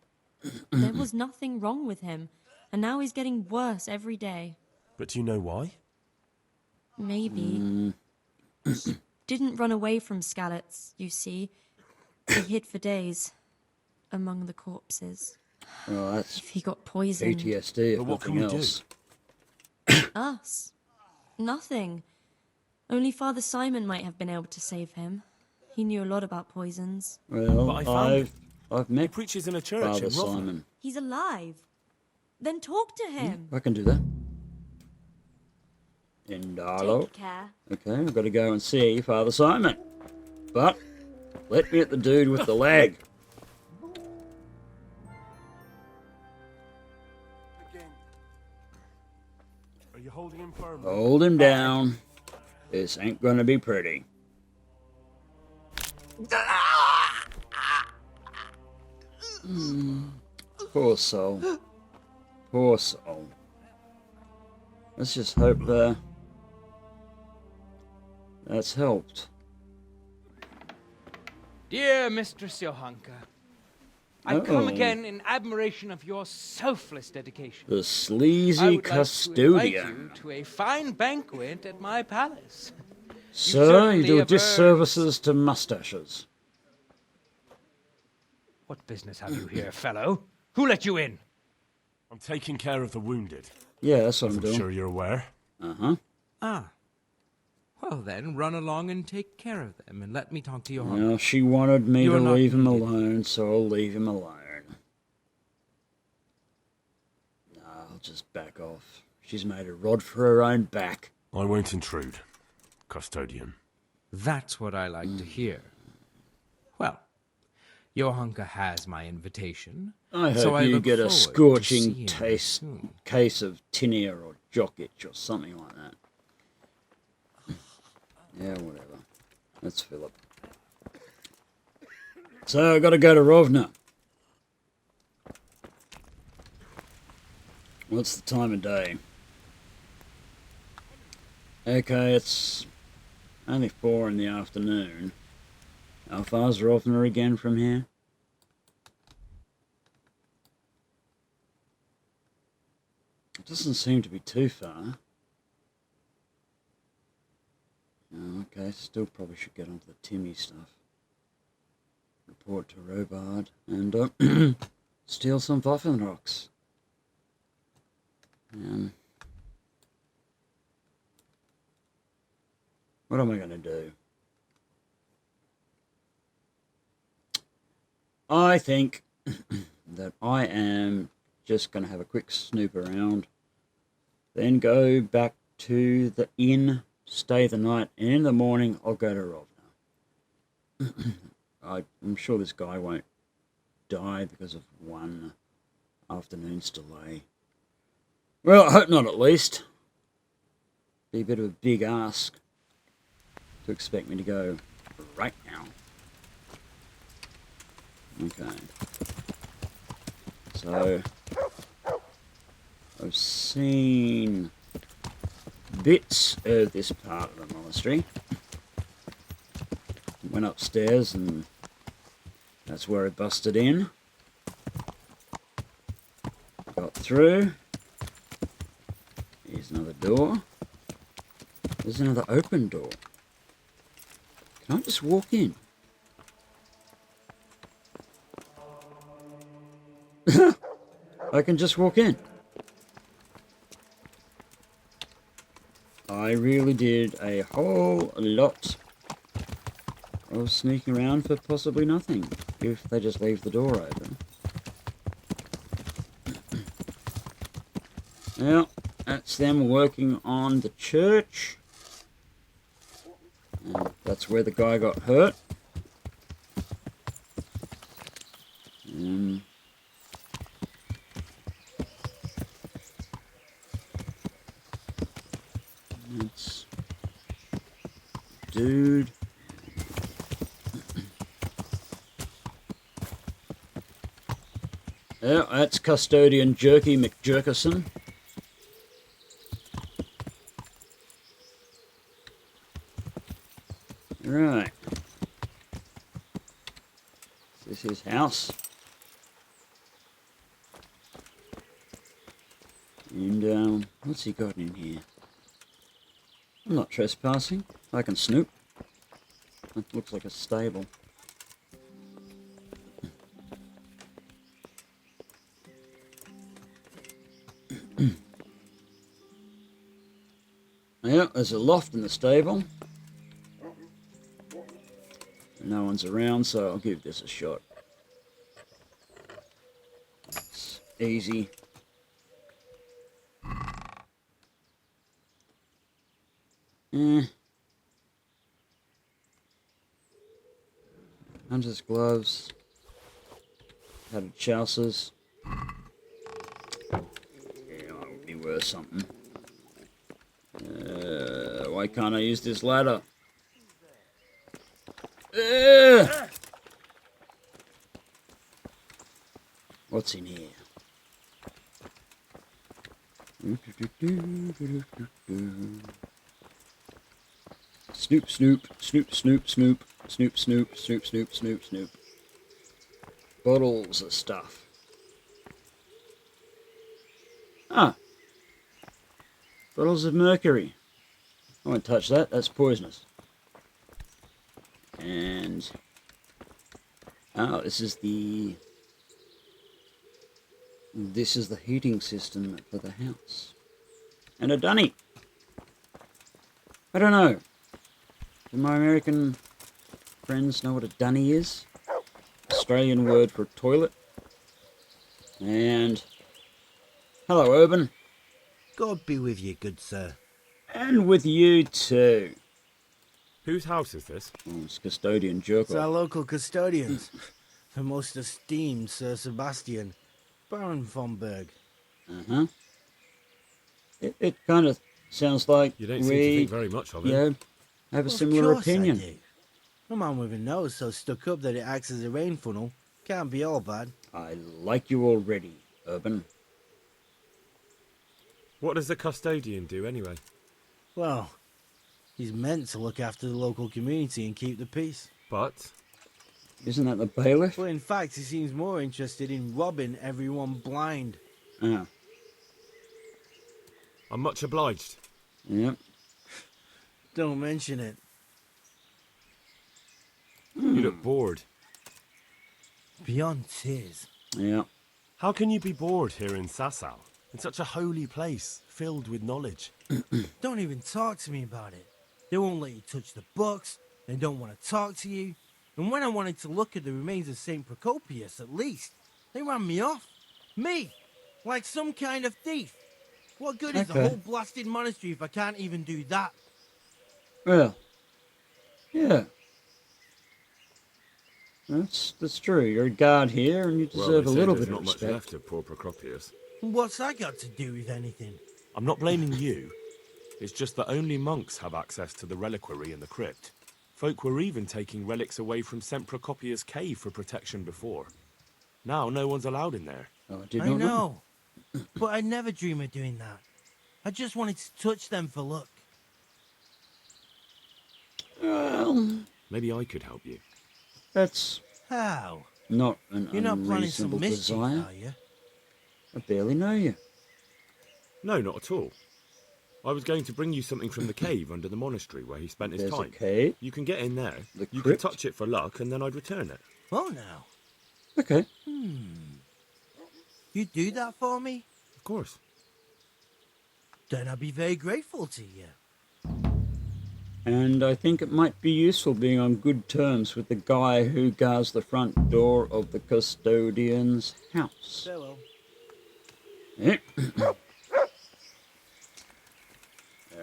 There was nothing wrong with him, and now he's getting worse every day. But do you know why? Maybe. He didn't run away from Skalitz, you see. He hid for days among the corpses. Well, that's If he got poisoned. PTSD, if But what can nothing we do? else. Us? Nothing. Only Father Simon might have been able to save him. He knew a lot about poisons. Well, But I found I've met preaches in a church Father in Rotherham. Simon. He's alive. Then talk to him. I can do that. Indalo. Take care. Okay, I've got to go and see Father Simon. But let me at the dude with the leg. Are you holding him firm? Hold him down. This ain't gonna be pretty. Poor soul. Poor soul. Let's just hope that's helped. Dear Mistress Johanka, I come Uh-oh. again in admiration of your selfless dedication. The I sleazy would like to invite custodian. you to a fine banquet at my palace. Sir, you certainly do have disservices to mustaches. What business have you here, fellow? Who let you in? I'm taking care of the wounded. Yeah, that's what As I'm I'm doing. sure you're aware. Uh-huh. Ah. Well then, run along and take care of them, and let me talk to your Well, she wanted me You're to not leave him needed. alone, so I'll leave him alone. I'll just back off. She's made a rod for her own back. I won't intrude, custodian. That's what I like to hear. Well, Johanka has my invitation. I hope so I you look get a forward to scorching seeing you taste soon. case of tinea or jock itch or something like that. Yeah, whatever. That's Philip. So I got to go to Rovna. What's the time of day? Okay, it's only 4 in the afternoon. How far's Rovna again from here? It doesn't seem to be too far. Oh, okay, still probably should get onto the Timmy stuff. Report to Robard and steal some Waffenrocks. What am I going to do? I think that I am just going to have a quick snoop around, then go back to the inn, stay the night, and in the morning I'll go to Rovna. I'm sure this guy won't die because of one afternoon's delay. Well, I hope not, at least. Be a bit of a big ask to expect me to go right now. Okay. So, I've seen bits of this part of the monastery. Went upstairs and that's where I busted in. Got through. Here's another door. There's another open door. Can I just walk in? I can just walk in. I really did a whole lot of sneaking around for possibly nothing, if they just leave the door open. Well, that's them working on the church. And that's where the guy got hurt. That's dude. Yeah, that's Custodian Jerky McJerkison. Right. This is his house. And, what's he got in here? I'm not trespassing. I can snoop. That looks like a stable. Yeah, there's a loft in the stable. No one's around, so I'll give this a shot. It's easy. Hunter's gloves. Padded trousers. Yeah, that would be worth something. Why can't I use this ladder? What's in here? Snoop, snoop, snoop, snoop, snoop, snoop, snoop, snoop, snoop, snoop, snoop. Bottles of stuff. Ah. Bottles of mercury. I won't touch that, that's poisonous. And... oh, this is the heating system for the house. And a dunny. I don't know. Do my American friends know what a dunny is? Australian word for toilet. And... hello, Urban. God be with you, good sir. And with you too. Whose house is this? Oh, it's Custodian Jerko. It's our local custodians. The most esteemed Sir Sebastian, Baron von Berg. Uh-huh. It kind of sounds like you don't seem to think very much of it. Yeah, have a similar opinion. I do. A man with a nose so stuck up that it acts as a rain funnel can't be all bad. I like you already, Urban. What does the custodian do anyway? Well, he's meant to look after the local community and keep the peace. But? Isn't that the bailiff? Well, in fact, he seems more interested in robbing everyone blind. Ah. I'm much obliged. Yep. Don't mention it. You look bored. Beyond tears. Yeah. How can you be bored here in Sasau? In such a holy place, filled with knowledge. Don't even talk to me about it. They won't let you touch the books. They don't want to talk to you. And when I wanted to look at the remains of St. Procopius, at least, they ran me off. Me! Like some kind of thief. What good is the whole blasted monastery if I can't even do that? Well, yeah. That's true. You're a guard here, and you deserve a little bit of respect. There's not much left of poor Procopius. What's that got to do with anything? I'm not blaming you. It's just that only monks have access to the reliquary in the crypt. Folk were even taking relics away from St. Procopius' cave for protection before. Now no one's allowed in there. Oh, I know. But I never dream of doing that. I just wanted to touch them for luck. Well, maybe I could help you. That's How? not an You're not planning some unreasonable mischief, desire. are you? I barely know you. No, not at all. I was going to bring you something from the cave under the monastery where he spent his There's a time. cave? You can get in there. The You crypt? could touch it for luck, and then I'd return it. Oh, now. Okay. You do that for me? Of course. Then I'd be very grateful to you. And I think it might be useful being on good terms with the guy who guards the front door of the custodian's house. Farewell. Yeah.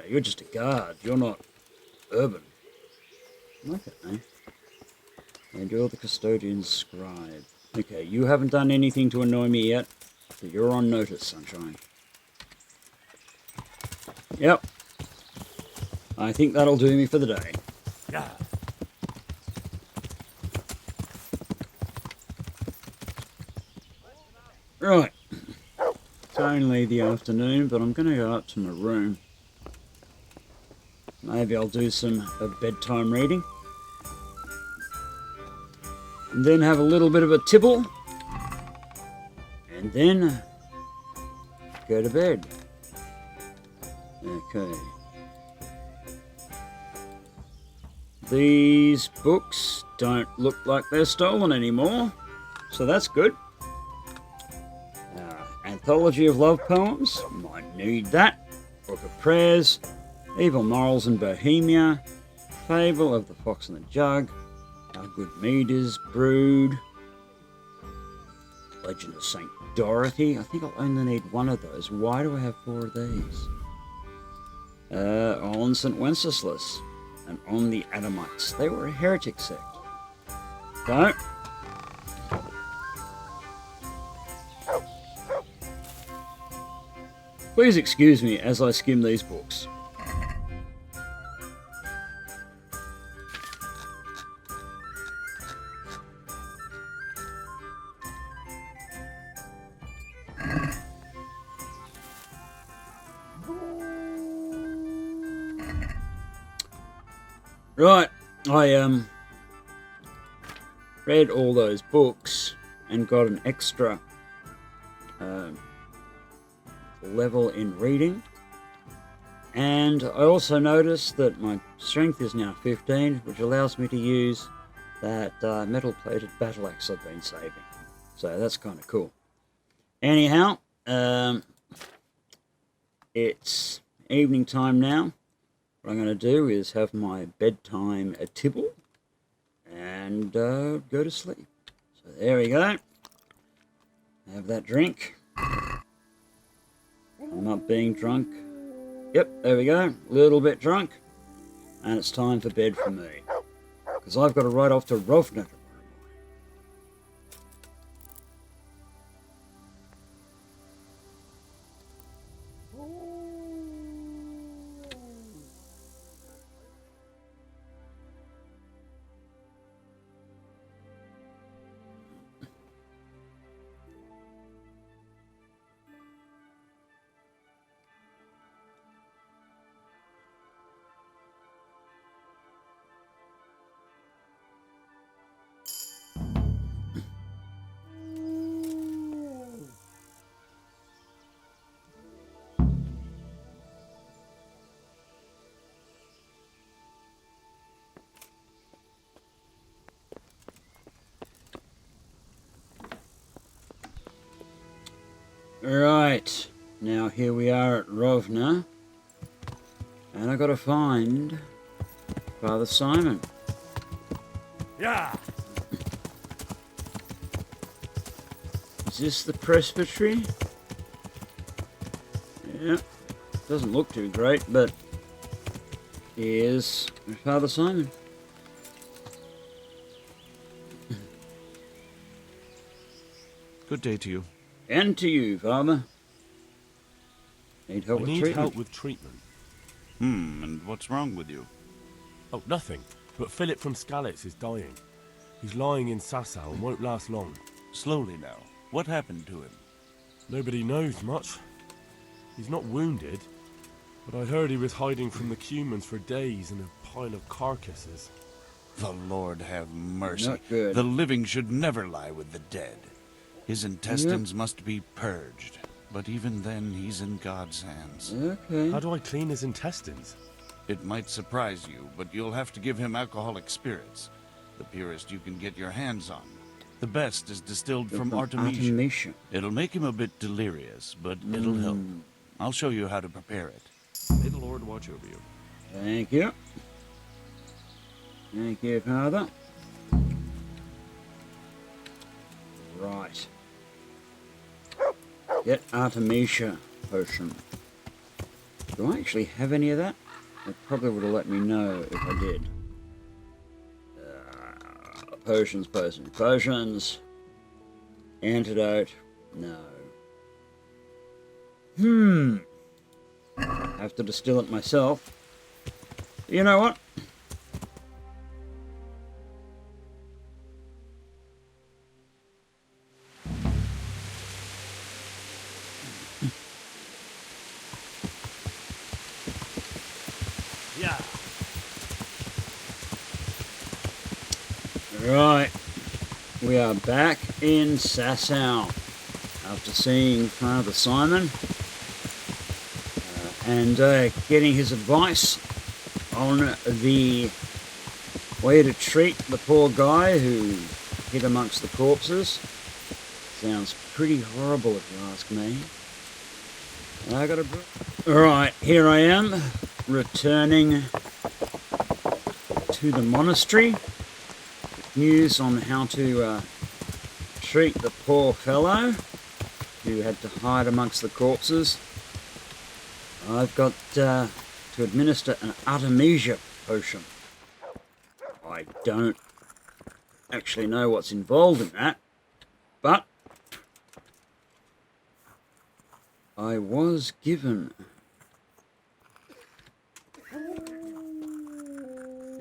You're just a guard. You're not urban. Okay. And you're the custodian's scribe. Okay, you haven't done anything to annoy me yet, but you're on notice, Sunshine. Yep. I think that'll do me for the day. Yeah. Right. It's only the afternoon, but I'm going to go up to my room. Maybe I'll do some bedtime reading. And then have a little bit of a tipple. And then go to bed. Okay. These books don't look like they're stolen anymore, so that's good. Anthology of love poems, might need that. Book of prayers, evil morals in Bohemia, fable of the fox and the jug, how good mead is brewed, legend of Saint Dorothy. I think I'll only need one of those. Why do I have 4 of these? On St. Wenceslas and on the Adamites. They were a heretic sect. So, please excuse me as I skim these books. Right, I read all those books and got an extra level in reading, and I also noticed that my strength is now 15, which allows me to use that metal plated battle axe I've been saving, so that's kind of cool. Anyhow, it's evening time now. What I'm going to do is have my bedtime tipple and go to sleep. So there we go. Have that drink. I'm not being drunk. Yep, there we go. A little bit drunk. And it's time for bed for me. Because I've got to ride off to Rovna. Right, now here we are at Rovna, and I gotta find Father Simon. Yeah. Is this the presbytery? Yeah, doesn't look too great, but here's Father Simon. Good day to you. And to you, Father. Need help I with need treatment? help with treatment. And what's wrong with you? Oh, nothing. But Philip from Skalitz is dying. He's lying in Sasau and won't last long. Slowly now. What happened to him? Nobody knows much. He's not wounded, but I heard he was hiding from the Cumans for days in a pile of carcasses. The Lord have mercy. Not good. The living should never lie with the dead. His intestines must be purged, but even then he's in God's hands. Okay. How do I clean his intestines? It might surprise you, but you'll have to give him alcoholic spirits. The purest you can get your hands on. The best is distilled from Artemisia. It'll make him a bit delirious, but it'll help. I'll show you how to prepare it. May the Lord watch over you. Thank you. Thank you, Father. Right. Get Artemisia potion. Do I actually have any of that? It probably would have let me know if I did. Potions. Antidote. No. Have to distill it myself. You know what? Yeah. Right. We are back in Sasau after seeing Father Simon and getting his advice on the way to treat the poor guy who hid amongst the corpses. Sounds pretty horrible if you ask me. I got a... Alright, here I am, returning to the monastery. News on how to treat the poor fellow who had to hide amongst the corpses. I've got to administer an Artemisia potion. I don't actually know what's involved in that, but I was given.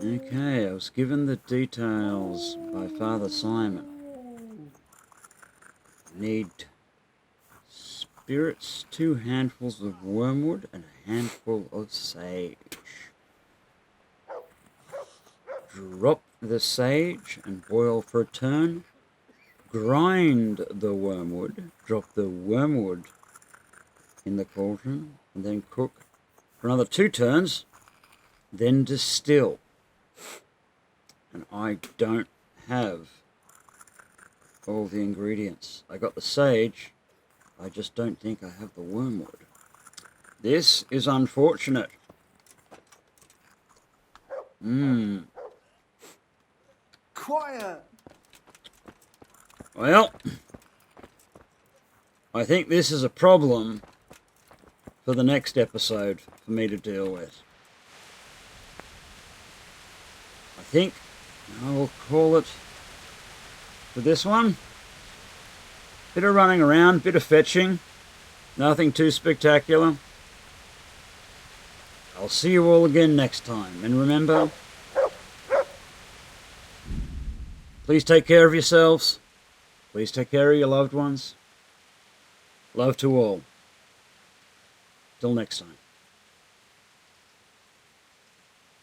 Okay, I was given the details by Father Simon. Need spirits, 2 handfuls of wormwood, and a handful of sage. Drop the sage and boil for a turn. Grind the wormwood. Drop the wormwood in the cauldron, and then cook for another 2 turns. Then distill. And I don't have all the ingredients. I got the sage, I just don't think I have the wormwood. This is unfortunate. Quiet! Well, I think this is a problem for the next episode for me to deal with. I think I will call it for this one. Bit of running around, bit of fetching, nothing too spectacular. I'll see you all again next time, and remember, please take care of yourselves, please take care of your loved ones. Love to all. Till next time.